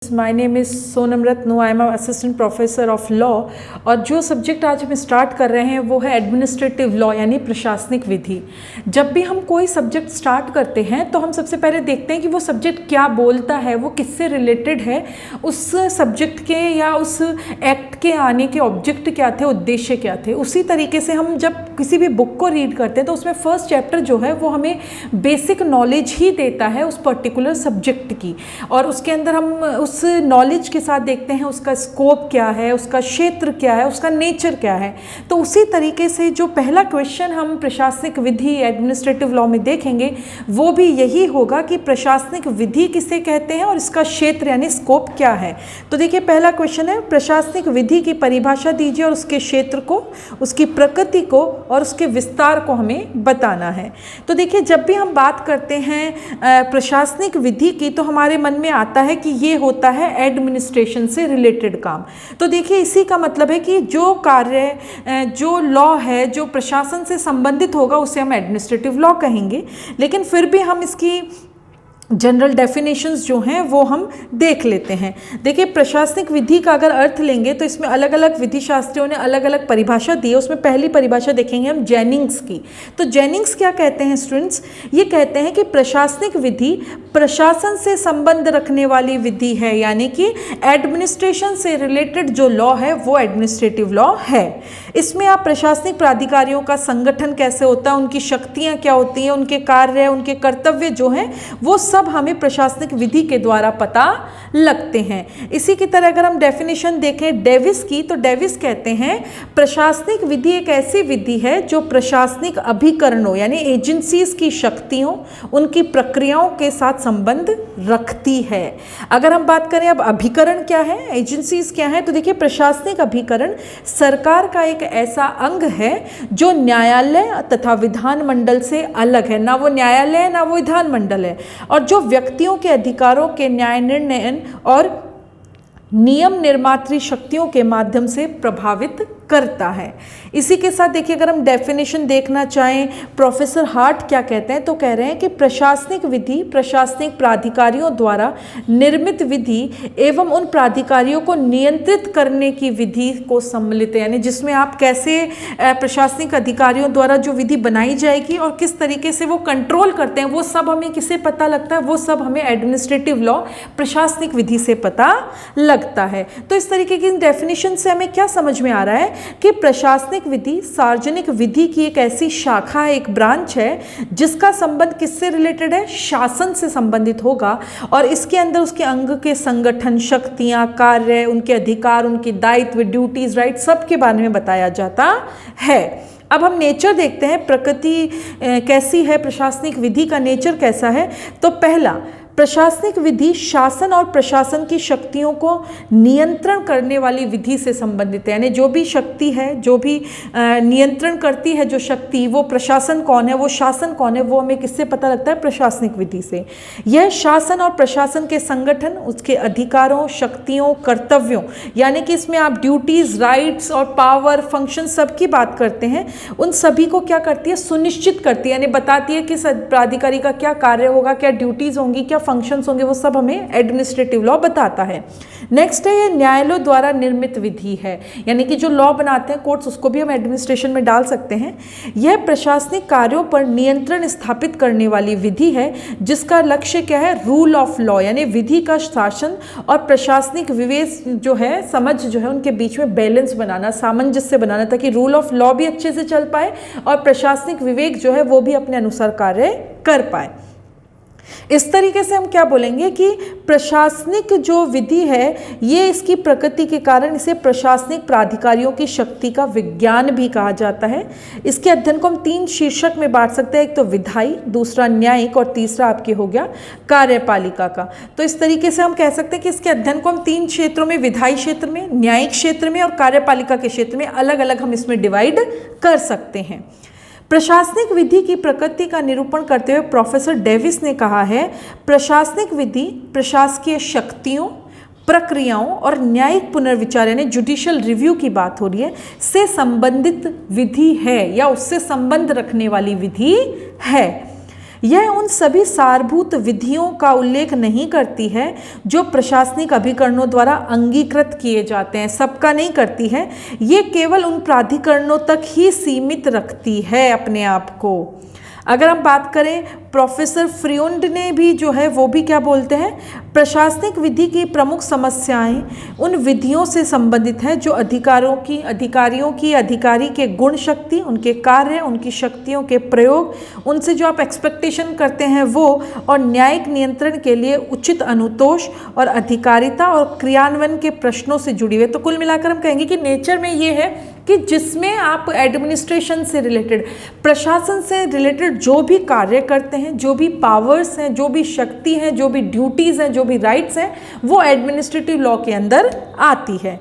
My name is Sonam Ratnu, I am assistant professor of law. और जो subject आज हम स्टार्ट कर रहे हैं वो है एडमिनिस्ट्रेटिव लॉ यानी प्रशासनिक विधि। जब भी हम कोई सब्जेक्ट स्टार्ट करते हैं तो हम सबसे पहले देखते हैं कि वो सब्जेक्ट क्या बोलता है, वो किससे रिलेटेड है, उस सब्जेक्ट के या उस एक्ट के आने के ऑब्जेक्ट क्या थे, उद्देश्य क्या थे। उसी तरीके से हम जब किसी भी बुक को रीड करते हैं तो उसमें फर्स्ट चैप्टर जो है वो हमें बेसिक नॉलेज ही देता है उस पर्टिकुलर सब्जेक्ट की, और उसके अंदर हम उस नॉलेज के साथ देखते हैं उसका स्कोप क्या है, उसका क्षेत्र क्या है, उसका नेचर क्या है। तो उसी तरीके से जो पहला क्वेश्चन हम प्रशासनिक विधि एडमिनिस्ट्रेटिव लॉ में देखेंगे वो भी यही होगा कि प्रशासनिक विधि किसे कहते हैं और इसका क्षेत्र यानी स्कोप क्या है। तो देखिए पहला क्वेश्चन है, प्रशासनिक विधि की परिभाषा दीजिए और उसके क्षेत्र को, उसकी प्रकृति को और उसके विस्तार को हमें बताना है। तो देखिए जब भी हम बात करते हैं प्रशासनिक विधि की तो हमारे मन में आता है कि ये होता है एडमिनिस्ट्रेशन से रिलेटेड काम। तो देखिए इसी का मतलब है कि जो कार्य, जो लॉ है जो प्रशासन से संबंधित होगा उसे हम एडमिनिस्ट्रेटिव लॉ कहेंगे। लेकिन फिर भी हम इसकी जनरल डेफिनेशंस जो हैं वो हम देख लेते हैं। देखिए प्रशासनिक विधि का अगर अर्थ लेंगे तो इसमें अलग अलग विधि शास्त्रियों ने अलग अलग परिभाषा दी है। उसमें पहली परिभाषा देखेंगे हम जेनिंग्स की। तो जेनिंग्स क्या कहते हैं स्टूडेंट्स? ये कहते हैं कि प्रशासनिक विधि प्रशासन से संबंध रखने वाली विधि है, यानी कि एडमिनिस्ट्रेशन से रिलेटेड जो लॉ है वो एडमिनिस्ट्रेटिव लॉ है। इसमें आप प्रशासनिक प्राधिकारियों का संगठन कैसे होता है, उनकी शक्तियाँ क्या होती हैं, उनके कार्य, उनके कर्तव्य जो हैं वो सब हमें प्रशासनिक विधि के द्वारा पता लगते हैं। इसी की तरह अगर हम डेफिनेशन देखें डेविस की, तो डेविस कहते हैं प्रशासनिक विधि एक ऐसी विधि है जो प्रशासनिक अभिकरणों यानी एजेंसीज की शक्तियों, उनकी प्रक्रियाओं के साथ संबंध रखती है। अगर हम बात करें अब अभिकरण क्या है, एजेंसीज क्या है, तो देखिए प्रशासनिक अभिकरण सरकार का एक ऐसा अंग है जो न्यायालय तथा विधानमंडल से अलग है। ना वो न्यायालय है ना वो विधानमंडल है, और जो व्यक्तियों के अधिकारों के न्याय निर्णय और नियम निर्मात्री शक्तियों के माध्यम से प्रभावित करता है। इसी के साथ देखिए अगर हम डेफिनेशन देखना चाहें प्रोफेसर हार्ट क्या कहते हैं, तो कह रहे हैं कि प्रशासनिक विधि प्रशासनिक प्राधिकारियों द्वारा निर्मित विधि एवं उन प्राधिकारियों को नियंत्रित करने की विधि को सम्मिलित है, यानी जिसमें आप कैसे प्रशासनिक अधिकारियों द्वारा जो विधि बनाई जाएगी और किस तरीके से वो कंट्रोल करते हैं वो सब हमें किससे पता लगता है, वो सब हमें एडमिनिस्ट्रेटिव लॉ प्रशासनिक विधि से पता लगता है। तो इस तरीके की डेफिनेशन से हमें क्या समझ में आ रहा है कि प्रशासनिक विधि सार्वजनिक विधि की एक ऐसी शाखा है, एक ब्रांच है जिसका संबंध किससे रिलेटेड है, शासन से संबंधित होगा, और इसके अंदर उसके अंग के संगठन, शक्तियां, कार्य, उनके अधिकार, उनके दायित्व, ड्यूटीज, राइट, सब के बारे में बताया जाता है। अब हम नेचर देखते हैं, प्रकृति कैसी है, प्रशासनिक विधि का नेचर कैसा है। तो पहला, प्रशासनिक विधि शासन और प्रशासन की शक्तियों को नियंत्रण करने वाली विधि से संबंधित है, यानी जो भी शक्ति है, जो भी नियंत्रण करती है जो शक्ति, वो प्रशासन कौन है, वो शासन कौन है, वो हमें किससे पता लगता है, प्रशासनिक विधि से। यह शासन और प्रशासन के संगठन, उसके अधिकारों, शक्तियों, कर्तव्यों, यानी कि इसमें आप ड्यूटीज, राइट्स और पावर, फंक्शन सब की बात करते हैं, उन सभी को क्या करती है, सुनिश्चित करती है, यानी बताती है कि प्राधिकारी का क्या कार्य होगा, क्या ड्यूटीज होंगी, क्या फंक्शंस होंगे, वो सब हमें एडमिनिस्ट्रेटिव लॉ बताता है। नेक्स्ट है, ये न्यायालयों द्वारा निर्मित विधि है, यानी कि जो लॉ बनाते हैं कोर्ट्स उसको भी हम एडमिनिस्ट्रेशन में डाल सकते हैं। यह प्रशासनिक कार्यों पर नियंत्रण स्थापित करने वाली विधि है जिसका लक्ष्य क्या है, रूल ऑफ लॉ, यानी विधि का शासन और प्रशासनिक विवेक जो है, समझ जो है, उनके बीच में बैलेंस बनाना, सामंजस्य बनाना, ताकि रूल ऑफ लॉ भी अच्छे से चल पाए और प्रशासनिक विवेक जो है वो भी अपने अनुसार कार्य कर पाए। इस तरीके से हम क्या बोलेंगे कि प्रशासनिक जो विधि है ये इसकी प्रकृति के कारण इसे प्रशासनिक प्राधिकारियों की शक्ति का विज्ञान भी कहा जाता है। इसके अध्ययन को हम 3 शीर्षक में बांट सकते हैं, एक तो विधायी, दूसरा न्यायिक और तीसरा आपके हो गया कार्यपालिका का। तो इस तरीके से हम कह सकते हैं कि इसके अध्ययन को हम 3 क्षेत्रों में, विधायी क्षेत्र में, न्यायिक क्षेत्र में और कार्यपालिका के क्षेत्र में अलग अलग हम इसमें डिवाइड कर सकते हैं। प्रशासनिक विधि की प्रकृति का निरूपण करते हुए प्रोफेसर डेविस ने कहा है, प्रशासनिक विधि प्रशासकीय शक्तियों, प्रक्रियाओं और न्यायिक पुनर्विचार यानी जुडिशियल रिव्यू की बात हो रही है से संबंधित विधि है या उससे संबंध रखने वाली विधि है। यह उन सभी सारभूत विधियों का उल्लेख नहीं करती है जो प्रशासनिक अभिकरणों द्वारा अंगीकृत किए जाते हैं, सबका नहीं करती है। ये केवल उन प्राधिकरणों तक ही सीमित रखती है अपने आप को। अगर हम बात करें, प्रोफेसर फ्रियुंड ने भी जो है वो भी क्या बोलते हैं, प्रशासनिक विधि की प्रमुख समस्याएं उन विधियों से संबंधित है जो अधिकारियों की अधिकारी के गुण शक्ति, उनके कार्य, उनकी शक्तियों के प्रयोग, उनसे जो आप एक्सपेक्टेशन करते हैं वो, और न्यायिक नियंत्रण के लिए उचित अनुतोष और अधिकारिता और क्रियान्वयन के प्रश्नों से जुड़ी हुई। तो कुल मिलाकर हम कहेंगे कि नेचर में ये है कि जिसमें आप एडमिनिस्ट्रेशन से रिलेटेड, प्रशासन से रिलेटेड जो भी कार्य करते हैं, जो भी पावर्स हैं, जो भी शक्ति हैं, जो भी ड्यूटीज़ हैं, जो भी राइट्स हैं, वो एडमिनिस्ट्रेटिव लॉ के अंदर आती है।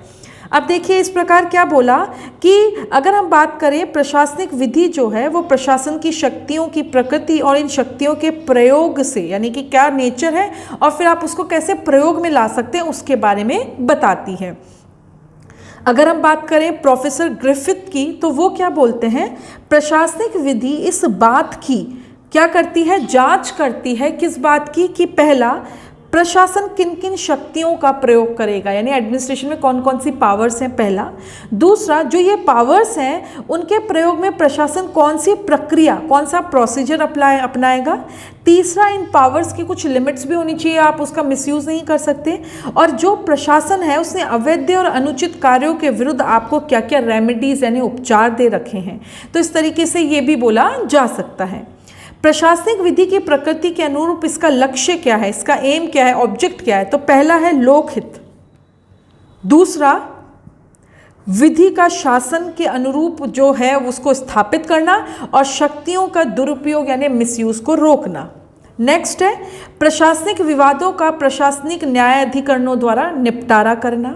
अब देखिए इस प्रकार क्या बोला कि अगर हम बात करें, प्रशासनिक विधि जो है वो प्रशासन की शक्तियों की प्रकृति और इन शक्तियों के प्रयोग से, यानी कि क्या नेचर है और फिर आप उसको कैसे प्रयोग में ला सकते हैं, उसके बारे में बताती है। अगर हम बात करें प्रोफेसर ग्रिफिथ की, तो वो क्या बोलते हैं, प्रशासनिक विधि इस बात की क्या करती है, जांच करती है, किस बात की, कि पहला, प्रशासन किन किन शक्तियों का प्रयोग करेगा, यानी एडमिनिस्ट्रेशन में कौन कौन सी पावर्स हैं, पहला। दूसरा, जो ये पावर्स हैं उनके प्रयोग में प्रशासन कौन सी प्रक्रिया, कौन सा प्रोसीजर अपनाएगा। तीसरा, इन पावर्स की कुछ लिमिट्स भी होनी चाहिए, आप उसका मिसयूज़ नहीं कर सकते। और जो प्रशासन है उसने अवैध और अनुचित कार्यों के विरुद्ध आपको क्या क्या रेमेडीज़ यानी उपचार दे रखे हैं। तो इस तरीके से ये भी बोला जा सकता है। प्रशासनिक विधि की प्रकृति के अनुरूप इसका लक्ष्य क्या है, इसका एम क्या है, ऑब्जेक्ट क्या है। तो पहला है लोकहित, दूसरा विधि का शासन के अनुरूप जो है उसको स्थापित करना और शक्तियों का दुरुपयोग यानी मिसयूज को रोकना। नेक्स्ट है प्रशासनिक विवादों का प्रशासनिक न्यायाधिकरणों द्वारा निपटारा करना,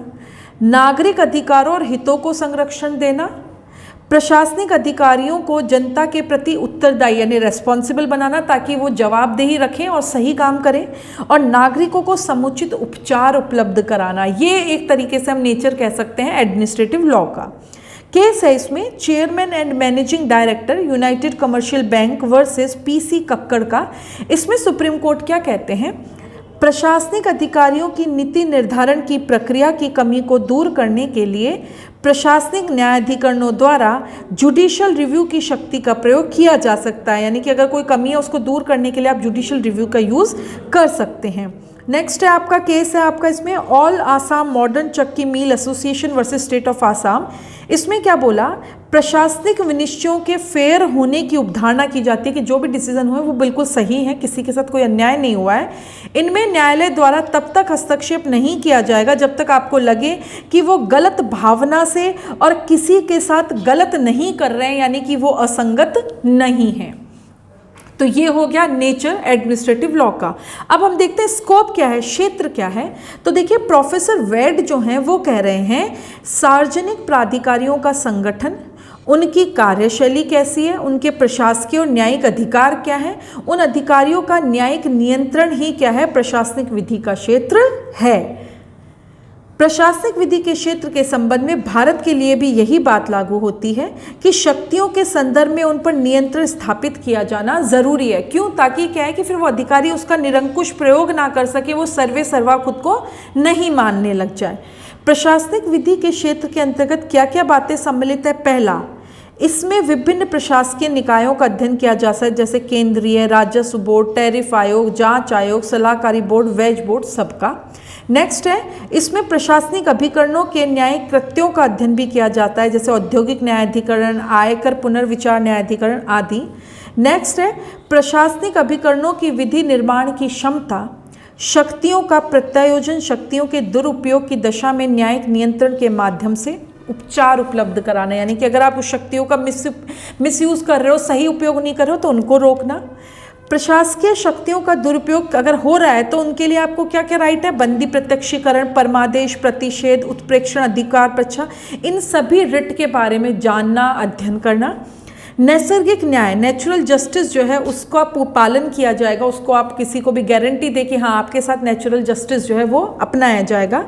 नागरिक अधिकारों और हितों को संरक्षण देना, प्रशासनिक अधिकारियों को जनता के प्रति उत्तरदायी यानी रेस्पॉन्सिबल बनाना ताकि वो जवाबदेही रखें और सही काम करें, और नागरिकों को समुचित उपचार उपलब्ध कराना। ये एक तरीके से हम नेचर कह सकते हैं एडमिनिस्ट्रेटिव लॉ का। केस है इसमें chairman and managing director United commercial bank versus PC Kakkar का। इसमें सुप्रीम कोर्ट क्या कहते हैं, प्रशासनिक अधिकारियों की नीति निर्धारण की प्रक्रिया की कमी को दूर करने के लिए प्रशासनिक न्यायाधिकरणों द्वारा जुडिशियल रिव्यू की शक्ति का प्रयोग किया जा सकता है, यानी कि अगर कोई कमी है उसको दूर करने के लिए आप जुडिशियल रिव्यू का यूज़ कर सकते हैं। नेक्स्ट है आपका केस है आपका इसमें ऑल आसाम मॉडर्न चक्की mill association versus state of Assam. इसमें क्या बोला, प्रशासनिक विनिश्चयों के फेयर होने की अवधारणा की जाती है कि जो भी डिसीजन हुए वो बिल्कुल सही है, किसी के साथ कोई अन्याय नहीं हुआ है। इनमें न्यायालय द्वारा तब तक हस्तक्षेप नहीं किया जाएगा जब तक आपको लगे कि वो गलत भावना से और किसी के साथ गलत नहीं कर रहे हैं, यानी कि वो असंगत नहीं है। तो ये हो गया नेचर एडमिनिस्ट्रेटिव लॉ का। अब हम देखते हैं स्कोप क्या है, क्षेत्र क्या है। तो देखिए प्रोफेसर वेड जो हैं वो कह रहे हैं सार्वजनिक प्राधिकारियों का संगठन, उनकी कार्यशैली कैसी है, उनके प्रशासकीय और न्यायिक अधिकार क्या है, उन अधिकारियों का न्यायिक नियंत्रण ही क्या है, प्रशासनिक विधि का क्षेत्र है। प्रशासनिक विधि के क्षेत्र के संबंध में भारत के लिए भी यही बात लागू होती है कि शक्तियों के संदर्भ में उन पर नियंत्रण स्थापित किया जाना जरूरी है। क्यों, ताकि क्या है कि फिर वो अधिकारी उसका निरंकुश प्रयोग ना कर सके, वो सर्वे सर्वा खुद को नहीं मानने लग जाए। प्रशासनिक विधि के क्षेत्र के अंतर्गत क्या क्या बातें सम्मिलित है, पहला, इसमें विभिन्न प्रशासकीय निकायों का अध्ययन किया जा सकता है, जैसे केंद्रीय, राजस्व बोर्ड, टैरिफ आयोग, जांच आयोग, सलाहकारी बोर्ड, वेज बोर्ड, सबका। नेक्स्ट है इसमें प्रशासनिक अभिकरणों के न्यायिक कृत्यों का अध्ययन भी किया जाता है, जैसे औद्योगिक न्यायाधिकरण, आयकर पुनर्विचार न्यायाधिकरण आदि। नेक्स्ट है प्रशासनिक अभिकरणों की विधि निर्माण की क्षमता, शक्तियों का प्रत्यायोजन, शक्तियों के दुरुपयोग की दशा में न्यायिक नियंत्रण के माध्यम से उपचार उपलब्ध कराना, यानी कि अगर आप उस शक्तियों का मिसयूज़ कर रहे हो, सही उपयोग नहीं कर रहे हो तो उनको रोकना। प्रशासकीय शक्तियों का दुरुपयोग अगर हो रहा है तो उनके लिए आपको क्या क्या राइट है, बंदी प्रत्यक्षीकरण, परमादेश, प्रतिषेध, उत्प्रेक्षण अधिकार, प्रच्छा, इन सभी रिट के बारे में जानना, अध्ययन करना। नैसर्गिक न्याय, नेचुरल जस्टिस जो है उसका पालन किया जाएगा, उसको आप किसी को भी गारंटी दे कि हाँ आपके साथ नेचुरल जस्टिस जो है वो अपनाया जाएगा।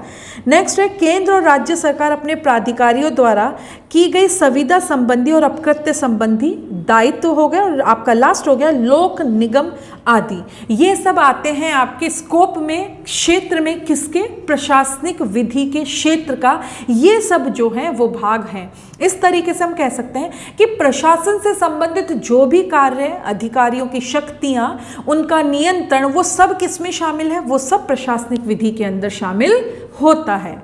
नेक्स्ट है केंद्र और राज्य सरकार अपने प्राधिकारियों द्वारा की गई संविदा संबंधी और अपकृत्य संबंधी दायित्व हो गया, और आपका लास्ट हो गया लोक निगम आदि। ये सब आते हैं आपके स्कोप में, क्षेत्र में, किसके, प्रशासनिक विधि के क्षेत्र का ये सब जो है वो भाग हैं। इस तरीके से हम कह सकते हैं कि प्रशासन से संबंधित जो भी कार्य है, अधिकारियों की शक्तियां, उनका नियंत्रण, वो सब किस में शामिल है, वो सब प्रशासनिक विधि के अंदर शामिल होता है।